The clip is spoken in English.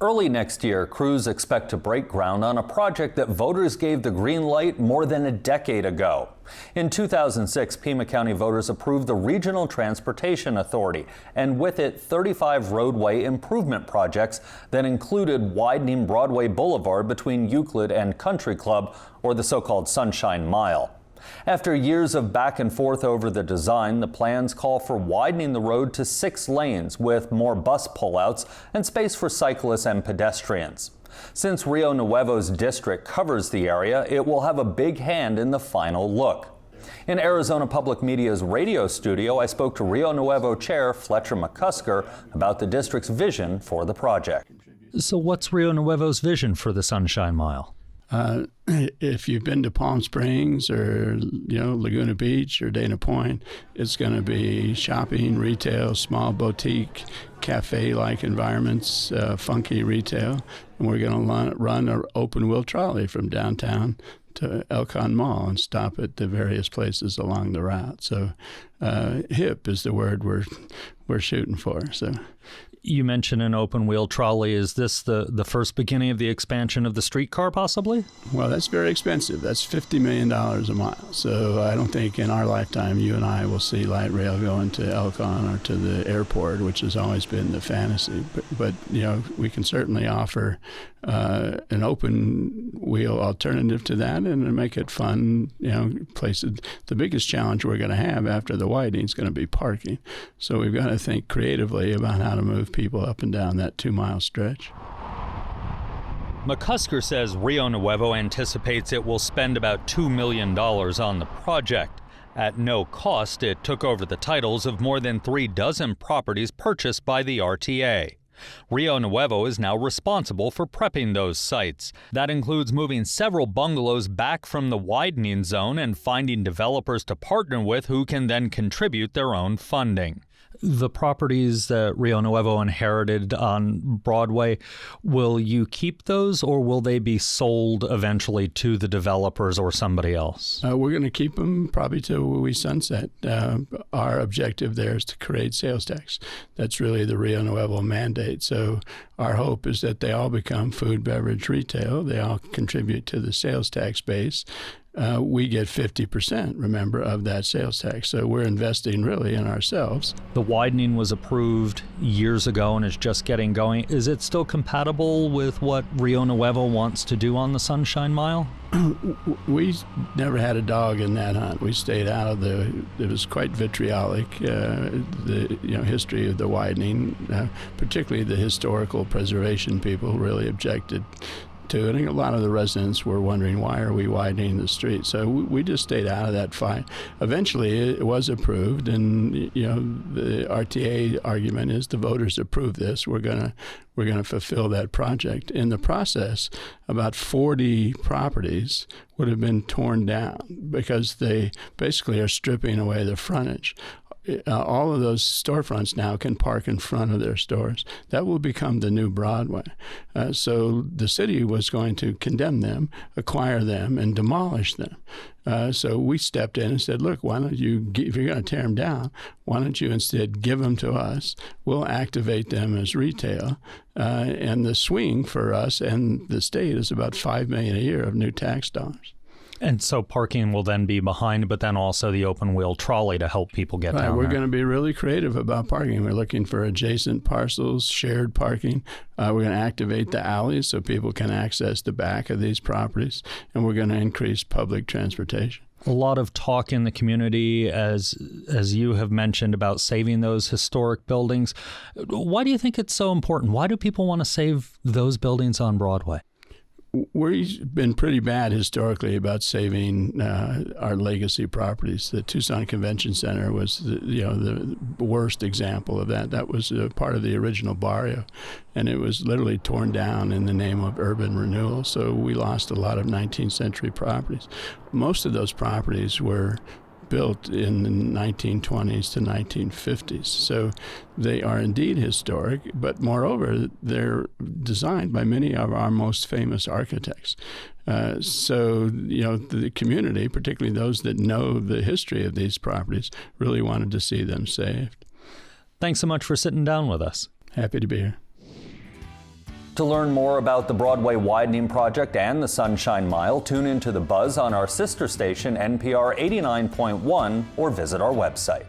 Early next year, crews expect to break ground on a project that voters gave the green light more than a decade ago. In 2006, Pima County voters approved the Regional Transportation Authority, and with it, 35 roadway improvement projects that included widening Broadway Boulevard between Euclid and Country Club, or the so-called Sunshine Mile. After years of back and forth over the design, the plans call for widening the road to 6 lanes with more bus pullouts and space for cyclists and pedestrians. Since Rio Nuevo's district covers the area, it will have a big hand in the final look. In Arizona Public Media's radio studio, I spoke to Rio Nuevo Chair Fletcher McCusker about the district's vision for the project. So what's Rio Nuevo's vision for the Sunshine Mile? If you've been to Palm Springs or Laguna Beach or Dana Point, it's going to be shopping, retail, small boutique, cafe-like environments, funky retail, and we're going to run an open-wheel trolley from downtown to Elkhorn Mall and stop at the various places along the route. So, hip is the word we're shooting for. So. You mentioned an open-wheel trolley. Is this the first beginning of the expansion of the streetcar, possibly? Well, that's very expensive. That's $50 million a mile. So I don't think in our lifetime you and I will see light rail going to Elkhorn or to the airport, which has always been the fantasy. But we can certainly offer an open-wheel alternative to that and make it fun. Places. The biggest challenge we're going to have after the widening is going to be parking. So we've got to think creatively about how to move people up and down that 2-mile stretch. McCusker says Rio Nuevo anticipates it will spend about $2 million on the project. At no cost, it took over the titles of more than 36 properties purchased by the RTA. Rio Nuevo is now responsible for prepping those sites. That includes moving several bungalows back from the widening zone and finding developers to partner with who can then contribute their own funding. The properties that Rio Nuevo inherited on Broadway, will you keep those or will they be sold eventually to the developers or somebody else? We're going to keep them probably till we sunset. Our objective there is to create sales tax. That's really the Rio Nuevo mandate. So our hope is that they all become food, beverage, retail. They all contribute to the sales tax base. We get 50%, remember, of that sales tax. So we're investing really in ourselves. The widening was approved years ago and is just getting going. Is it still compatible with what Rio Nuevo wants to do on the Sunshine Mile? We never had a dog in that hunt. We stayed out of it was quite vitriolic, the history of the widening, particularly the historical preservation people really objected to it. And a lot of the residents were wondering, why are we widening the street? So we just stayed out of that fight. Eventually, it was approved, and the RTA argument is the voters approved this. We're gonna fulfill that project. In the process, about 40 properties would have been torn down because they basically are stripping away the frontage. All of those storefronts now can park in front of their stores. That will become the new Broadway. So the city was going to condemn them, acquire them, and demolish them. So we stepped in and said, look, why don't you, if you're going to tear them down, why don't you instead give them to us? We'll activate them as retail. And the swing for us and the state is about $5 million a year of new tax dollars. And so parking will then be behind, but then also the open-wheel trolley to help people get down We're there. going to be really creative about parking. We're looking for adjacent parcels, shared parking. We're going to activate the alleys so people can access the back of these properties, and we're going to increase public transportation. A lot of talk in the community, as you have mentioned, about saving those historic buildings. Why do you think it's so important? Why do people want to save those buildings on Broadway? We've been pretty bad historically about saving our legacy properties. The Tucson Convention Center was the worst example of that. That was part of the original barrio, and it was literally torn down in the name of urban renewal. So we lost a lot of 19th century properties. Most of those properties were built in the 1920s to 1950s. So they are indeed historic, but moreover, they're designed by many of our most famous architects. So the community, particularly those that know the history of these properties, really wanted to see them saved. Thanks so much for sitting down with us. Happy to be here. To learn more about the Broadway widening project and the Sunshine Mile, tune into The Buzz on our sister station, NPR 89.1, or visit our website.